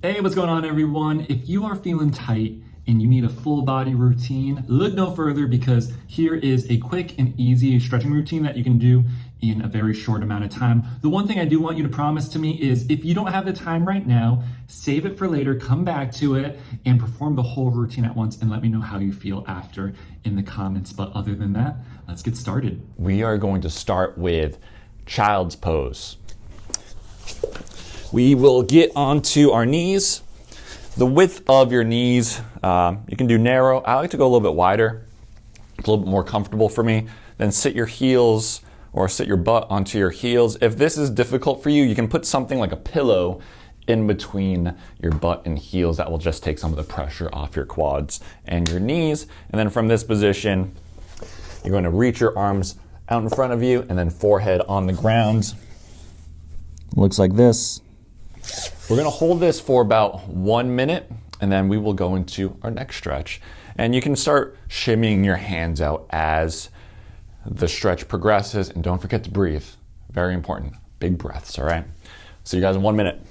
Hey, what's going on, everyone? If you are feeling tight and you need a full body routine, look no further because here is a quick and easy stretching routine that you can do in a very short amount of time. The one thing I do want you to promise to me is if you don't have the time right now, save it for later, come back to it and perform the whole routine at once and let me know how you feel after in the comments. But other than that, let's get started. We are going to start with child's pose. We will get onto our knees. The width of your knees, you can do narrow. I like to go a little bit wider. It's a little bit more comfortable for me. Then sit your heels or sit your butt onto your heels. If this is difficult for you, you can put something like a pillow in between your butt and heels. That will just take some of the pressure off your quads and your knees. And then from this position, you're going to reach your arms out in front of you and then forehead on the ground. Looks like this. We're gonna hold this for about 1 minute and then we will go into our next stretch. And you can start shimmying your hands out as the stretch progresses, and don't forget to breathe. Very important, big breaths, all right? See you guys in 1 minute.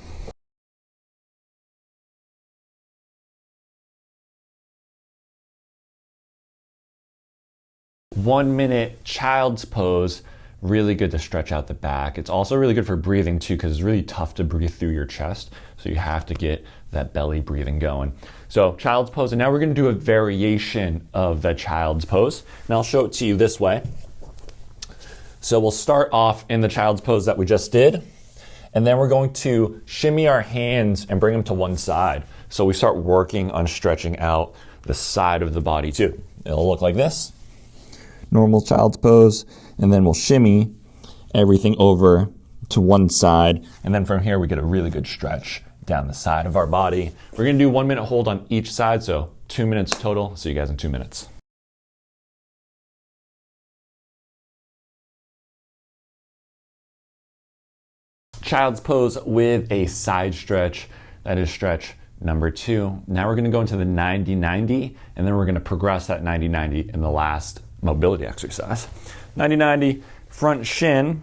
One minute child's pose. Really good to stretch out the back. It's also really good for breathing too, because it's really tough to breathe through your chest. So you have to get that belly breathing going. So child's pose, and now we're gonna do a variation of the child's pose. And I'll show it to you this way. So we'll start off in the child's pose that we just did. And then we're going to shimmy our hands and bring them to one side. So we start working on stretching out the side of the body too. It'll look like this. Normal child's pose. And then we'll shimmy everything over to one side. And then from here, we get a really good stretch down the side of our body. We're gonna do 1 minute hold on each side, so 2 minutes total. See you guys in 2 minutes. Child's pose with a side stretch. That is stretch number 2. Now we're gonna go into the 90-90, and then we're gonna progress that 90-90 in the last mobility exercise. 90-90, front shin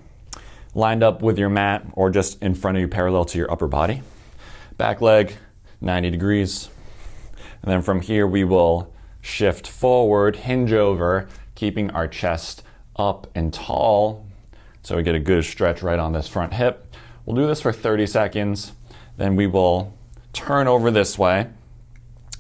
lined up with your mat or just in front of you parallel to your upper body. Back leg, 90 degrees. And then from here we will shift forward, hinge over, keeping our chest up and tall. So we get a good stretch right on this front hip. We'll do this for 30 seconds. Then we will turn over this way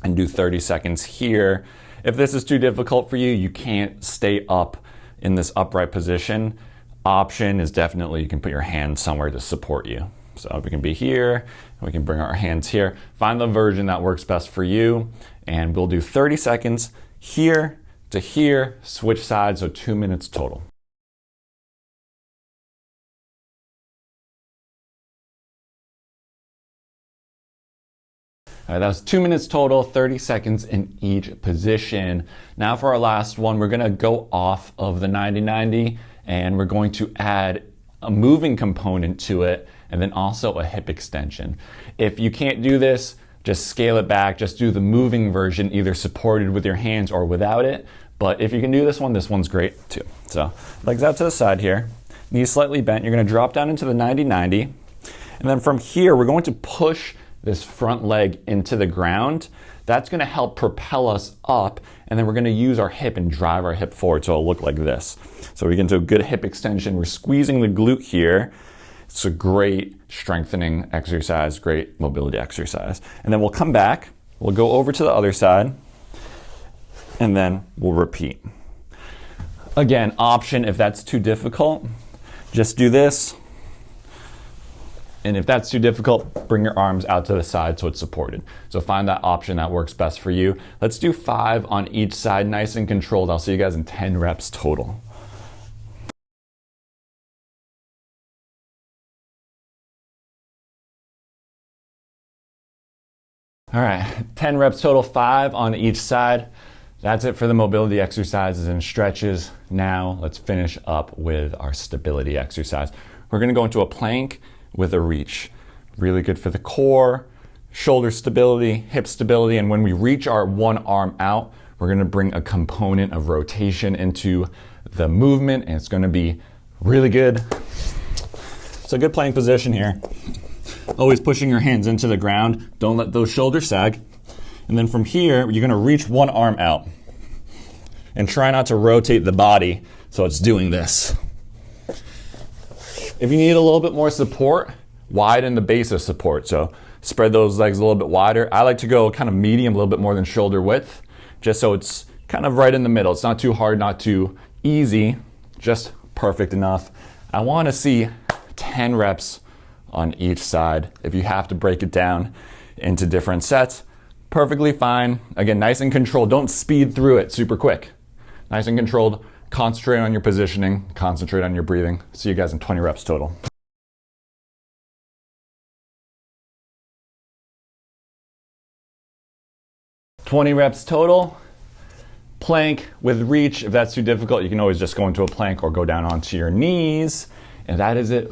and do 30 seconds here. If this is too difficult for you, you can't stay up in this upright position. Option is definitely you can put your hand somewhere to support you. So we can be here, we can bring our hands here. Find the version that works best for you, and we'll do 30 seconds here to here, switch sides, so 2 minutes total. All right, that was 2 minutes total, 30 seconds in each position. Now for our last one, we're gonna go off of the 90-90 and we're going to add a moving component to it and then also a hip extension. If you can't do this, just scale it back, just do the moving version, either supported with your hands or without it. But if you can do this one's great too. So legs out to the side here, knees slightly bent. You're gonna drop down into the 90-90. And then from here, we're going to push this front leg into the ground. That's gonna help propel us up, and then we're gonna use our hip and drive our hip forward so it'll look like this. So we get into a good hip extension. We're squeezing the glute here. It's a great strengthening exercise, great mobility exercise. And then we'll come back, we'll go over to the other side, and then we'll repeat. Again, option if that's too difficult, just do this. And if that's too difficult, bring your arms out to the side so it's supported. So find that option that works best for you. Let's do 5 on each side, nice and controlled. I'll see you guys in 10 reps total. All right, 10 reps total, 5 on each side. That's it for the mobility exercises and stretches. Now let's finish up with our stability exercise. We're gonna go into a plank with a reach. Really good for the core, shoulder stability, hip stability, and when we reach our one arm out, we're gonna bring a component of rotation into the movement, and it's gonna be really good. So good plank position here. Always pushing your hands into the ground. Don't let those shoulders sag. And then from here, you're gonna reach one arm out. And try not to rotate the body so it's doing this. If you need a little bit more support, widen the base of support. So spread those legs a little bit wider. I like to go kind of medium, a little bit more than shoulder width, just so it's kind of right in the middle. It's not too hard, not too easy, just perfect enough. I want to see 10 reps on each side. If you have to break it down into different sets, perfectly fine. Again, nice and controlled. Don't speed through it super quick. Nice and controlled. Concentrate on your positioning, concentrate on your breathing. See you guys in 20 reps total. "20 reps total. Plank with reach. If that's too difficult, you can always just go into a plank or go down onto your knees. And that is it